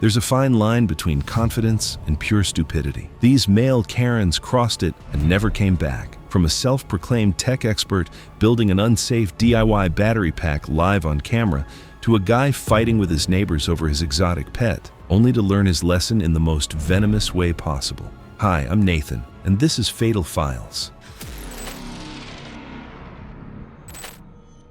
There's a fine line between confidence and pure stupidity. These male Karens crossed it and never came back. From a self-proclaimed tech expert building an unsafe DIY battery pack live on camera, to a guy fighting with his neighbors over his exotic pet, only to learn his lesson in the most venomous way possible. Hi, I'm Nathan, and this is Fatal Files.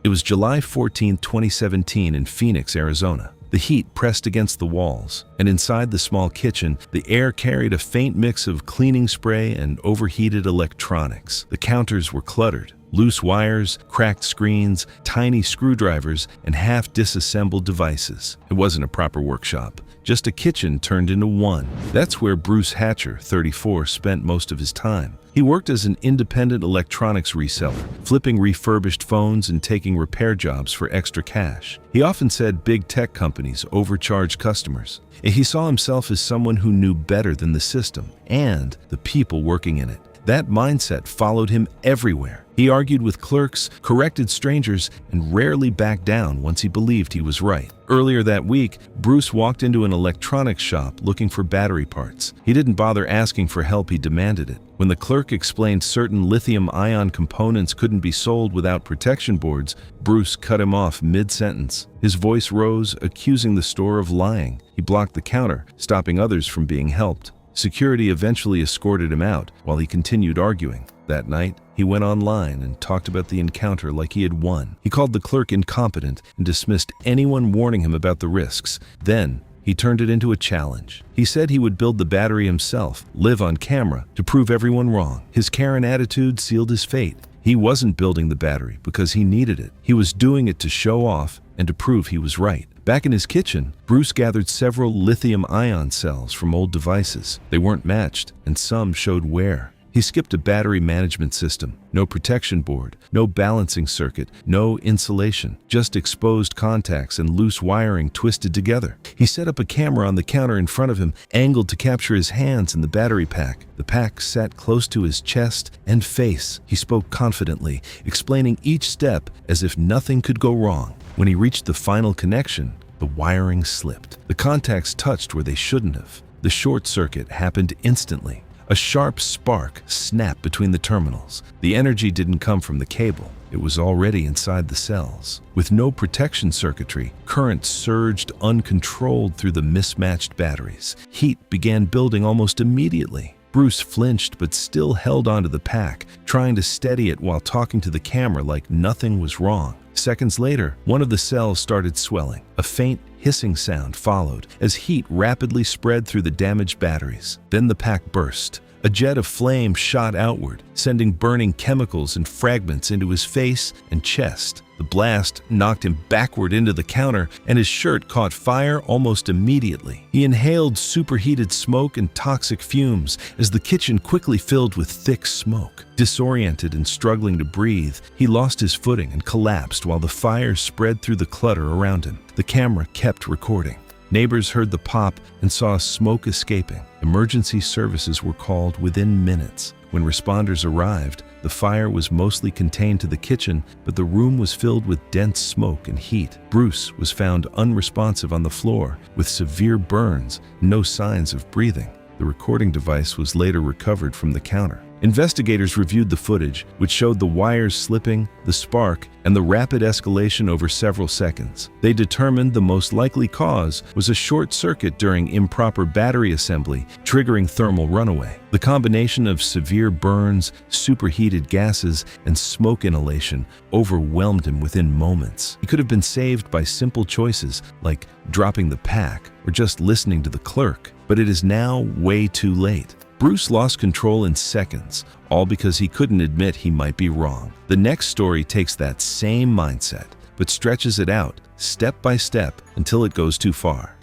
It was July 14, 2017 in Phoenix, Arizona. The heat pressed against the walls, and inside the small kitchen, the air carried a faint mix of cleaning spray and overheated electronics. The counters were cluttered. Loose wires, cracked screens, tiny screwdrivers, and half-disassembled devices. It wasn't a proper workshop, just a kitchen turned into one. That's where Bruce Hatcher, 34, spent most of his time. He worked as an independent electronics reseller, flipping refurbished phones and taking repair jobs for extra cash. He often said big tech companies overcharge customers. He saw himself as someone who knew better than the system and the people working in it. That mindset followed him everywhere. He argued with clerks, corrected strangers, and rarely backed down once he believed he was right. Earlier that week, Bruce walked into an electronics shop looking for battery parts. He didn't bother asking for help, he demanded it. When the clerk explained certain lithium-ion components couldn't be sold without protection boards, Bruce cut him off mid-sentence. His voice rose, accusing the store of lying. He blocked the counter, stopping others from being helped. Security eventually escorted him out while he continued arguing. That night, he went online and talked about the encounter like he had won. He called the clerk incompetent and dismissed anyone warning him about the risks. Then, he turned it into a challenge. He said he would build the battery himself, live on camera, to prove everyone wrong. His Karen attitude sealed his fate. He wasn't building the battery because he needed it. He was doing it to show off and to prove he was right. Back in his kitchen, Bruce gathered several lithium-ion cells from old devices. They weren't matched, and some showed wear. He skipped a battery management system, no protection board, no balancing circuit, no insulation, just exposed contacts and loose wiring twisted together. He set up a camera on the counter in front of him, angled to capture his hands in the battery pack. The pack sat close to his chest and face. He spoke confidently, explaining each step as if nothing could go wrong. When he reached the final connection, the wiring slipped. The contacts touched where they shouldn't have. The short circuit happened instantly. A sharp spark snapped between the terminals. The energy didn't come from the cable. It was already inside the cells. With no protection circuitry, current surged uncontrolled through the mismatched batteries. Heat began building almost immediately. Bruce flinched but still held onto the pack, trying to steady it while talking to the camera like nothing was wrong. Seconds later, one of the cells started swelling. A faint hissing sound followed as heat rapidly spread through the damaged batteries. Then the pack burst. A jet of flame shot outward, sending burning chemicals and fragments into his face and chest. The blast knocked him backward into the counter, and his shirt caught fire almost immediately. He inhaled superheated smoke and toxic fumes as the kitchen quickly filled with thick smoke. Disoriented and struggling to breathe, he lost his footing and collapsed while the fire spread through the clutter around him. The camera kept recording. Neighbors heard the pop and saw smoke escaping. Emergency services were called within minutes. When responders arrived, the fire was mostly contained to the kitchen, but the room was filled with dense smoke and heat. Bruce was found unresponsive on the floor, with severe burns and no signs of breathing. The recording device was later recovered from the counter. Investigators reviewed the footage, which showed the wires slipping, the spark, and the rapid escalation over several seconds. They determined the most likely cause was a short circuit during improper battery assembly, triggering thermal runaway. The combination of severe burns, superheated gases, and smoke inhalation overwhelmed him within moments. He could have been saved by simple choices like dropping the pack or just listening to the clerk, but it is now way too late. Bruce lost control in seconds, all because he couldn't admit he might be wrong. The next story takes that same mindset, but stretches it out, step by step, until it goes too far.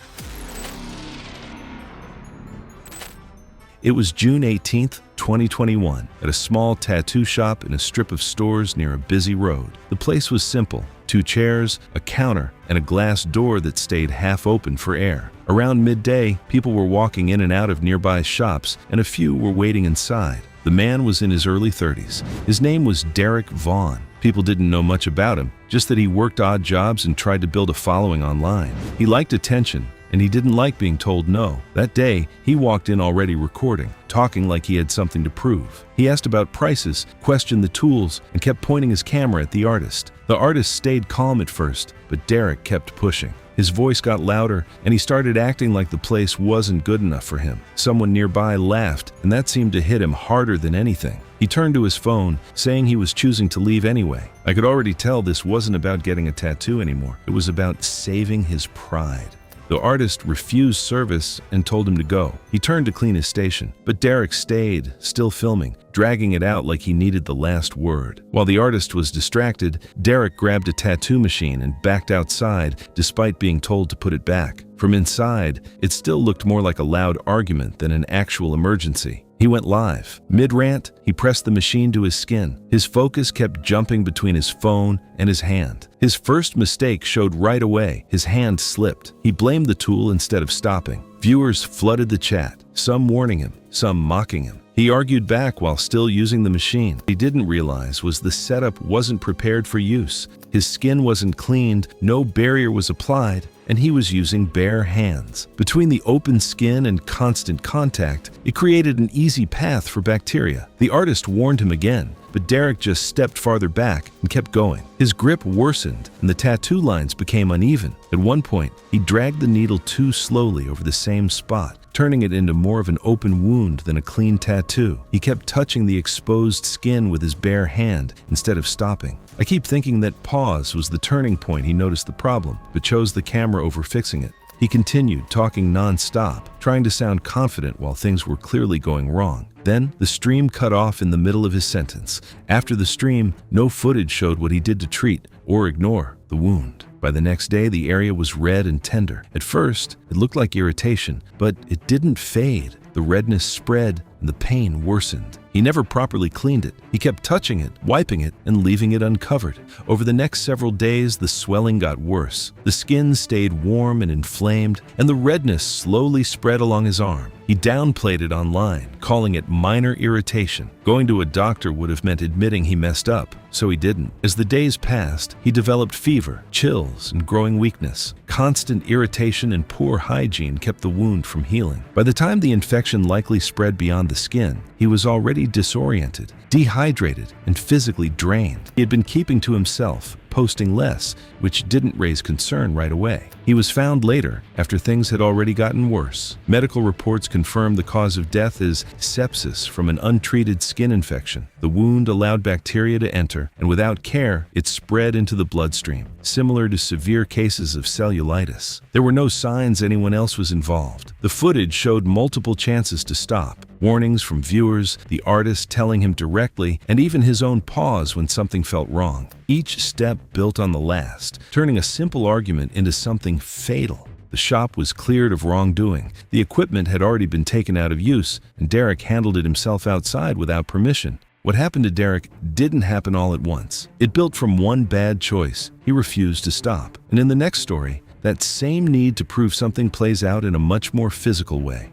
It was June 18, 2021, at a small tattoo shop in a strip of stores near a busy road. The place was simple: 2 chairs, a counter, and a glass door that stayed half open for air. Around midday, people were walking in and out of nearby shops, and a few were waiting inside. The man was in his early 30s. His name was Derek Vaughn. People didn't know much about him, just that he worked odd jobs and tried to build a following online. He liked attention, and he didn't like being told no. That day, he walked in already recording, talking like he had something to prove. He asked about prices, questioned the tools, and kept pointing his camera at the artist. The artist stayed calm at first, but Derek kept pushing. His voice got louder, and he started acting like the place wasn't good enough for him. Someone nearby laughed, and that seemed to hit him harder than anything. He turned to his phone, saying he was choosing to leave anyway. I could already tell this wasn't about getting a tattoo anymore. It was about saving his pride. The artist refused service and told him to go. He turned to clean his station, but Derek stayed, still filming, dragging it out like he needed the last word. While the artist was distracted, Derek grabbed a tattoo machine and backed outside despite being told to put it back. From inside, it still looked more like a loud argument than an actual emergency. He went live. Mid-rant, he pressed the machine to his skin. His focus kept jumping between his phone and his hand. His first mistake showed right away. His hand slipped. He blamed the tool instead of stopping. Viewers flooded the chat, some warning him, some mocking him. He argued back while still using the machine. What he didn't realize was the setup wasn't prepared for use. His skin wasn't cleaned, no barrier was applied, and he was using bare hands. Between the open skin and constant contact, it created an easy path for bacteria. The artist warned him again, but Derek just stepped farther back and kept going. His grip worsened, and the tattoo lines became uneven. At one point, he dragged the needle too slowly over the same spot, turning it into more of an open wound than a clean tattoo. He kept touching the exposed skin with his bare hand instead of stopping. I keep thinking that pause was the turning point he noticed the problem, but chose the camera over fixing it. He continued talking non-stop, trying to sound confident while things were clearly going wrong. Then, the stream cut off in the middle of his sentence. After the stream, no footage showed what he did to treat or ignore the wound. By the next day, the area was red and tender. At first, it looked like irritation, but it didn't fade. The redness spread and the pain worsened. He never properly cleaned it. He kept touching it, wiping it, and leaving it uncovered. Over the next several days, the swelling got worse. The skin stayed warm and inflamed, and the redness slowly spread along his arm. He downplayed it online, calling it minor irritation. Going to a doctor would have meant admitting he messed up, so he didn't. As the days passed, he developed fever, chills, and growing weakness. Constant irritation and poor hygiene kept the wound from healing. By the time the infection likely spread beyond the skin, he was already disoriented, dehydrated, and physically drained. He had been keeping to himself, posting less, which didn't raise concern right away. He was found later, after things had already gotten worse. Medical reports confirmed the cause of death is sepsis from an untreated skin infection. The wound allowed bacteria to enter, and without care, it spread into the bloodstream, similar to severe cases of cellulitis. There were no signs anyone else was involved. The footage showed multiple chances to stop, warnings from viewers, the artist telling him directly, and even his own pause when something felt wrong. Each step built on the last, turning a simple argument into something fatal. The shop was cleared of wrongdoing. The equipment had already been taken out of use, and Derek handled it himself outside without permission. What happened to Derek didn't happen all at once. It built from one bad choice. He refused to stop. And in the next story, that same need to prove something plays out in a much more physical way.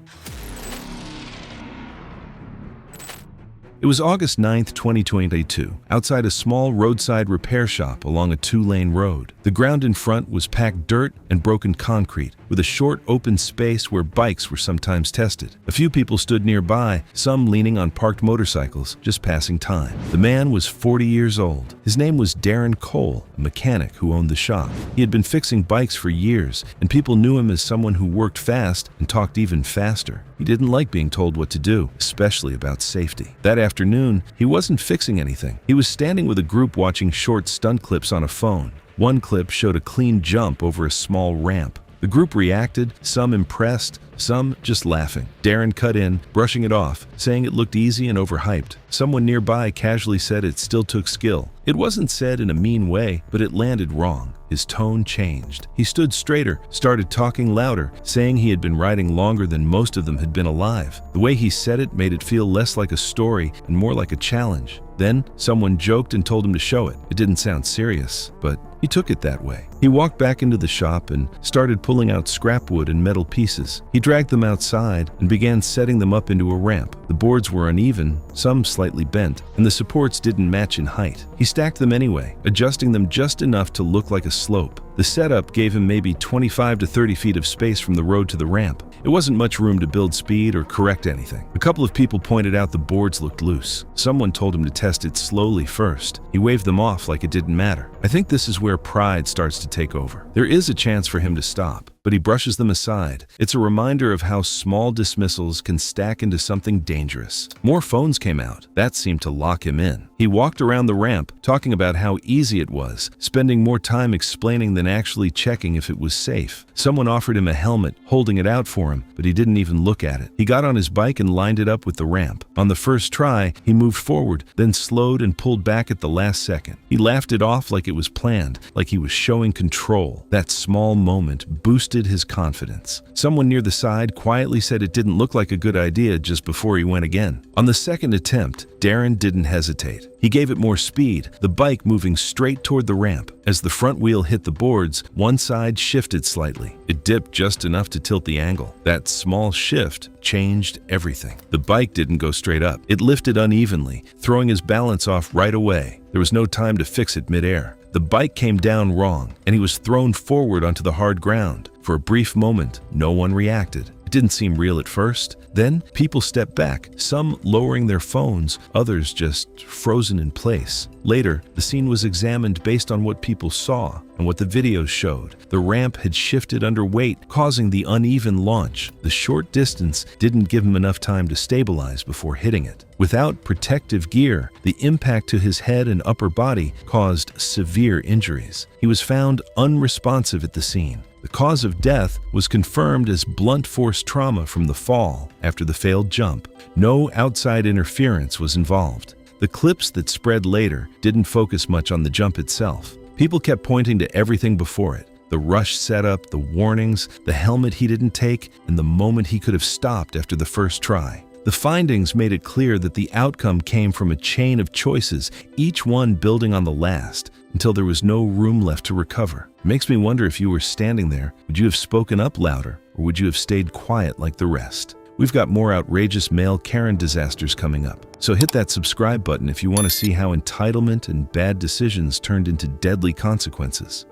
It was August 9, 2022, outside a small roadside repair shop along a two-lane road. The ground in front was packed dirt and broken concrete, with a short open space where bikes were sometimes tested. A few people stood nearby, some leaning on parked motorcycles, just passing time. The man was 40 years old. His name was Darren Cole, a mechanic who owned the shop. He had been fixing bikes for years, and people knew him as someone who worked fast and talked even faster. He didn't like being told what to do, especially about safety. That afternoon, he wasn't fixing anything. He was standing with a group watching short stunt clips on a phone. One clip showed a clean jump over a small ramp. The group reacted, some impressed, some just laughing. Darren cut in, brushing it off, saying it looked easy and overhyped. Someone nearby casually said it still took skill. It wasn't said in a mean way, but it landed wrong. His tone changed. He stood straighter, started talking louder, saying he had been riding longer than most of them had been alive. The way he said it made it feel less like a story and more like a challenge. Then, someone joked and told him to show it. It didn't sound serious, but he took it that way. He walked back into the shop and started pulling out scrap wood and metal pieces. He dragged them outside and began setting them up into a ramp. The boards were uneven, some slightly bent, and the supports didn't match in height. He stacked them anyway, adjusting them just enough to look like a slope. The setup gave him maybe 25 to 30 feet of space from the road to the ramp. It wasn't much room to build speed or correct anything. A couple of people pointed out the boards looked loose. Someone told him to test it slowly first. He waved them off like it didn't matter. I think this is where pride starts to take over. There is a chance for him to stop, but he brushes them aside. It's a reminder of how small dismissals can stack into something dangerous. More phones came out. That seemed to lock him in. He walked around the ramp, talking about how easy it was, spending more time explaining than actually checking if it was safe. Someone offered him a helmet, holding it out for him, but he didn't even look at it. He got on his bike and lined it up with the ramp. On the first try, he moved forward, then slowed and pulled back at the last second. He laughed it off like it was planned, like he was showing control. That small moment boosted his confidence. Someone near the side quietly said it didn't look like a good idea just before he went again. On the second attempt, Darren didn't hesitate. He gave it more speed, the bike moving straight toward the ramp. As the front wheel hit the boards, one side shifted slightly. It dipped just enough to tilt the angle. That small shift changed everything. The bike didn't go straight up. It lifted unevenly, throwing his balance off right away. There was no time to fix it midair. The bike came down wrong, and he was thrown forward onto the hard ground. For a brief moment, no one reacted. It didn't seem real at first. Then, people stepped back, some lowering their phones, others just frozen in place. Later, the scene was examined based on what people saw and what the videos showed. The ramp had shifted under weight, causing the uneven launch. The short distance didn't give him enough time to stabilize before hitting it. Without protective gear, the impact to his head and upper body caused severe injuries. He was found unresponsive at the scene. The cause of death was confirmed as blunt force trauma from the fall after the failed jump. No outside interference was involved. The clips that spread later didn't focus much on the jump itself. People kept pointing to everything before it: the rush setup, the warnings, the helmet he didn't take, and the moment he could have stopped after the first try. The findings made it clear that the outcome came from a chain of choices, each one building on the last, until there was no room left to recover. It makes me wonder, if you were standing there, would you have spoken up louder, or would you have stayed quiet like the rest? We've got more outrageous male Karen disasters coming up, so hit that subscribe button if you want to see how entitlement and bad decisions turned into deadly consequences.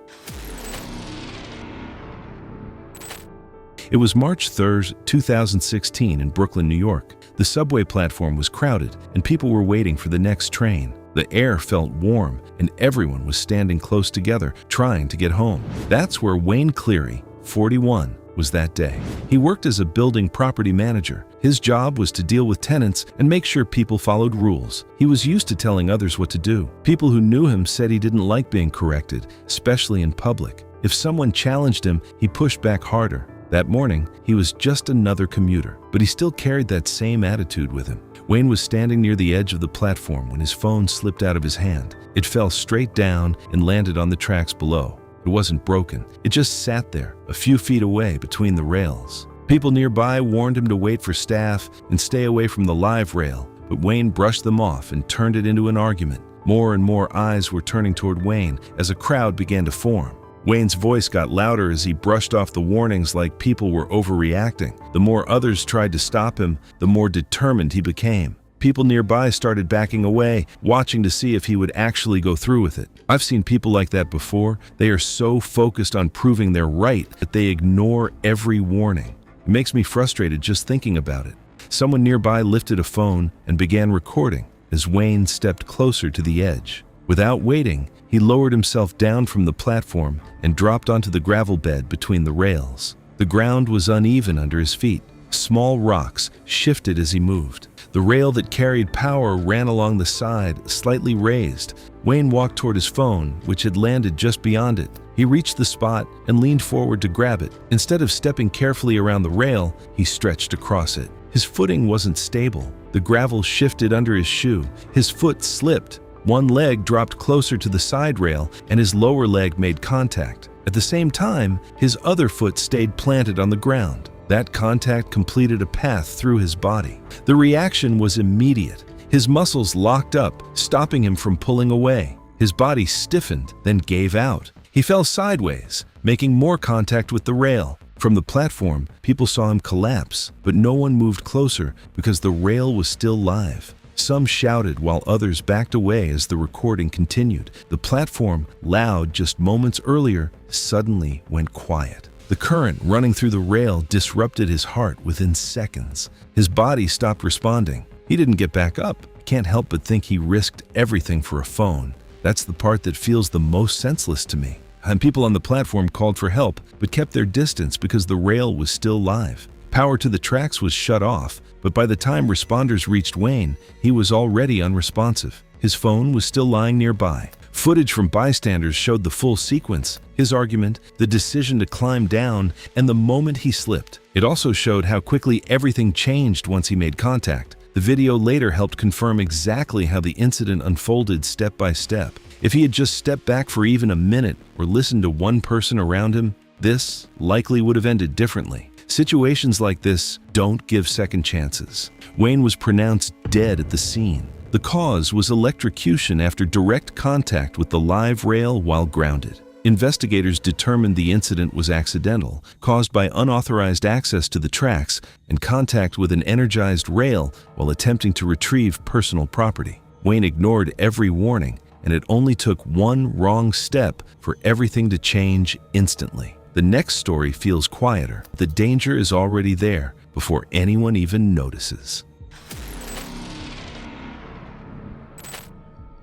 It was March 3rd, 2016 in Brooklyn, New York. The subway platform was crowded, and people were waiting for the next train. The air felt warm, and everyone was standing close together, trying to get home. That's where Wayne Cleary, 41, was that day. He worked as a building property manager. His job was to deal with tenants and make sure people followed rules. He was used to telling others what to do. People who knew him said he didn't like being corrected, especially in public. If someone challenged him, he pushed back harder. That morning, he was just another commuter, but he still carried that same attitude with him. Wayne was standing near the edge of the platform when his phone slipped out of his hand. It fell straight down and landed on the tracks below. It wasn't broken. It just sat there, a few feet away between the rails. People nearby warned him to wait for staff and stay away from the live rail, but Wayne brushed them off and turned it into an argument. More and more eyes were turning toward Wayne as a crowd began to form. Wayne's voice got louder as he brushed off the warnings like people were overreacting. The more others tried to stop him, the more determined he became. People nearby started backing away, watching to see if he would actually go through with it. I've seen people like that before. They are so focused on proving they're right that they ignore every warning. It makes me frustrated just thinking about it. Someone nearby lifted a phone and began recording as Wayne stepped closer to the edge. Without waiting, he lowered himself down from the platform and dropped onto the gravel bed between the rails. The ground was uneven under his feet. Small rocks shifted as he moved. The rail that carried power ran along the side, slightly raised. Wayne walked toward his phone, which had landed just beyond it. He reached the spot and leaned forward to grab it. Instead of stepping carefully around the rail, he stretched across it. His footing wasn't stable. The gravel shifted under his shoe. His foot slipped. One leg dropped closer to the side rail, and his lower leg made contact. At the same time, his other foot stayed planted on the ground. That contact completed a path through his body. The reaction was immediate. His muscles locked up, stopping him from pulling away. His body stiffened, then gave out. He fell sideways, making more contact with the rail. From the platform, people saw him collapse, but no one moved closer because the rail was still live. Some shouted while others backed away as the recording continued. The platform, loud just moments earlier, suddenly went quiet. The current running through the rail disrupted his heart within seconds. His body stopped responding. He didn't get back up. Can't help but think he risked everything for a phone. That's the part that feels the most senseless to me. And people on the platform called for help, but kept their distance because the rail was still live. Power to the tracks was shut off, but by the time responders reached Wayne, he was already unresponsive. His phone was still lying nearby. Footage from bystanders showed the full sequence, his argument, the decision to climb down, and the moment he slipped. It also showed how quickly everything changed once he made contact. The video later helped confirm exactly how the incident unfolded step by step. If he had just stepped back for even a minute or listened to one person around him, this likely would have ended differently. Situations like this don't give second chances. Wayne was pronounced dead at the scene. The cause was electrocution after direct contact with the live rail while grounded. Investigators determined the incident was accidental, caused by unauthorized access to the tracks and contact with an energized rail while attempting to retrieve personal property. Wayne ignored every warning, and it only took one wrong step for everything to change instantly. The next story feels quieter. The danger is already there before anyone even notices.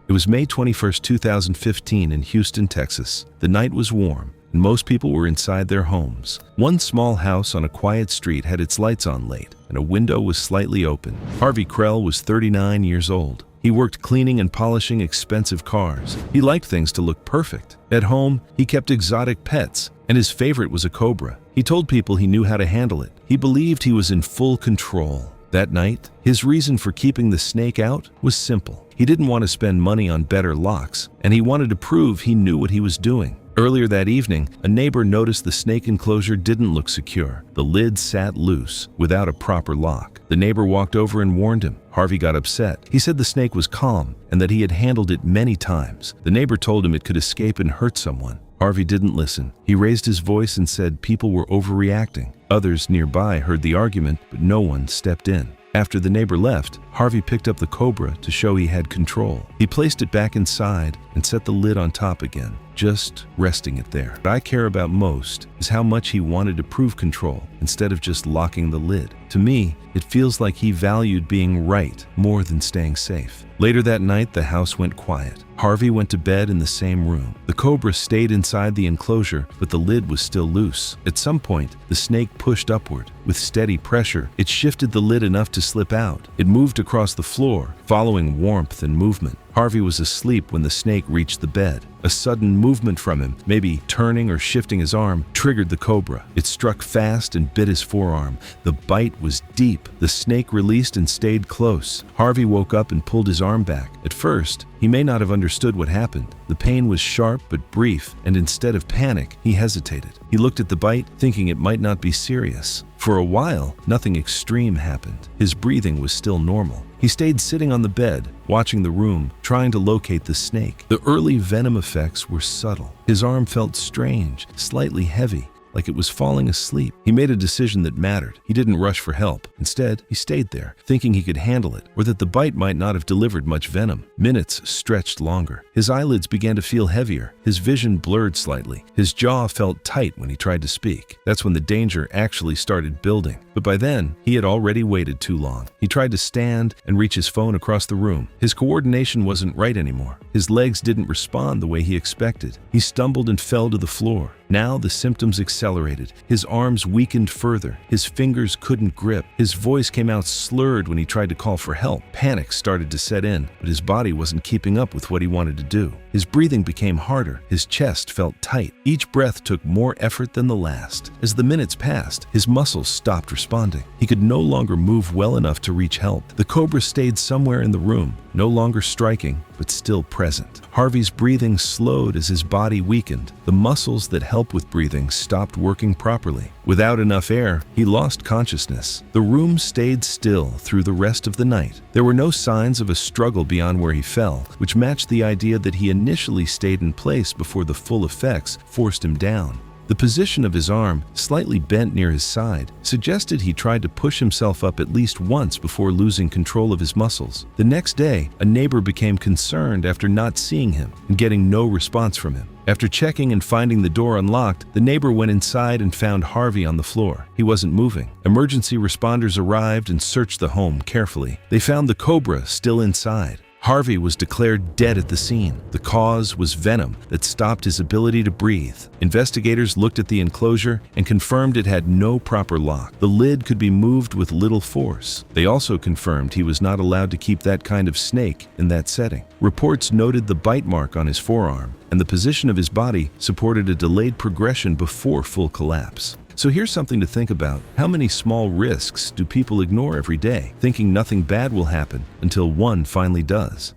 It was May 21, 2015 in Houston, Texas. The night was warm, and most people were inside their homes. One small house on a quiet street had its lights on late, and a window was slightly open. Harvey Krell was 39 years old. He worked cleaning and polishing expensive cars. He liked things to look perfect. At home, he kept exotic pets, and his favorite was a cobra. He told people he knew how to handle it. He believed he was in full control. That night, his reason for keeping the snake out was simple. He didn't want to spend money on better locks, and he wanted to prove he knew what he was doing. Earlier that evening, a neighbor noticed the snake enclosure didn't look secure. The lid sat loose, without a proper lock. The neighbor walked over and warned him. Harvey got upset. He said the snake was calm and that he had handled it many times. The neighbor told him it could escape and hurt someone. Harvey didn't listen. He raised his voice and said people were overreacting. Others nearby heard the argument, but no one stepped in. After the neighbor left, Harvey picked up the cobra to show he had control. He placed it back inside and set the lid on top again, just resting it there. What I care about most is how much he wanted to prove control instead of just locking the lid. To me, it feels like he valued being right more than staying safe. Later that night, the house went quiet. Harvey went to bed in the same room. The cobra stayed inside the enclosure, but the lid was still loose. At some point, the snake pushed upward. With steady pressure, it shifted the lid enough to slip out. It moved across the floor, following warmth and movement. Harvey was asleep when the snake reached the bed. A sudden movement from him, maybe turning or shifting his arm, triggered the cobra. It struck fast and bit his forearm. The bite was deep. The snake released and stayed close. Harvey woke up and pulled his arm back. At first, he may not have understood what happened. The pain was sharp but brief, and instead of panic, he hesitated. He looked at the bite, thinking it might not be serious. For a while, nothing extreme happened. His breathing was still normal. He stayed sitting on the bed, watching the room, trying to locate the snake. The early venom effects were subtle. His arm felt strange, slightly heavy, like it was falling asleep. He made a decision that mattered. He didn't rush for help. Instead, he stayed there, thinking he could handle it, or that the bite might not have delivered much venom. Minutes stretched longer. His eyelids began to feel heavier. His vision blurred slightly. His jaw felt tight when he tried to speak. That's when the danger actually started building. But by then, he had already waited too long. He tried to stand and reach his phone across the room. His coordination wasn't right anymore. His legs didn't respond the way he expected. He stumbled and fell to the floor. Now the symptoms accelerated. His arms weakened further. His fingers couldn't grip. His voice came out slurred when he tried to call for help. Panic started to set in, but his body wasn't keeping up with what he wanted to do. His breathing became harder. His chest felt tight. Each breath took more effort than the last. As the minutes passed, his muscles stopped responding. He could no longer move well enough to reach help. The cobra stayed somewhere in the room, no longer striking, but still present. Harvey's breathing slowed as his body weakened. The muscles that help with breathing stopped working properly. Without enough air, he lost consciousness. The room stayed still through the rest of the night. There were no signs of a struggle beyond where he fell, which matched the idea that he initially stayed in place before the full effects forced him down. The position of his arm, slightly bent near his side, suggested he tried to push himself up at least once before losing control of his muscles. The next day, a neighbor became concerned after not seeing him and getting no response from him. After checking and finding the door unlocked, the neighbor went inside and found Harvey on the floor. He wasn't moving. Emergency responders arrived and searched the home carefully. They found the cobra still inside. Harvey was declared dead at the scene. The cause was venom that stopped his ability to breathe. Investigators looked at the enclosure and confirmed it had no proper lock. The lid could be moved with little force. They also confirmed he was not allowed to keep that kind of snake in that setting. Reports noted the bite mark on his forearm, and the position of his body supported a delayed progression before full collapse. So here's something to think about. How many small risks do people ignore every day, thinking nothing bad will happen until one finally does?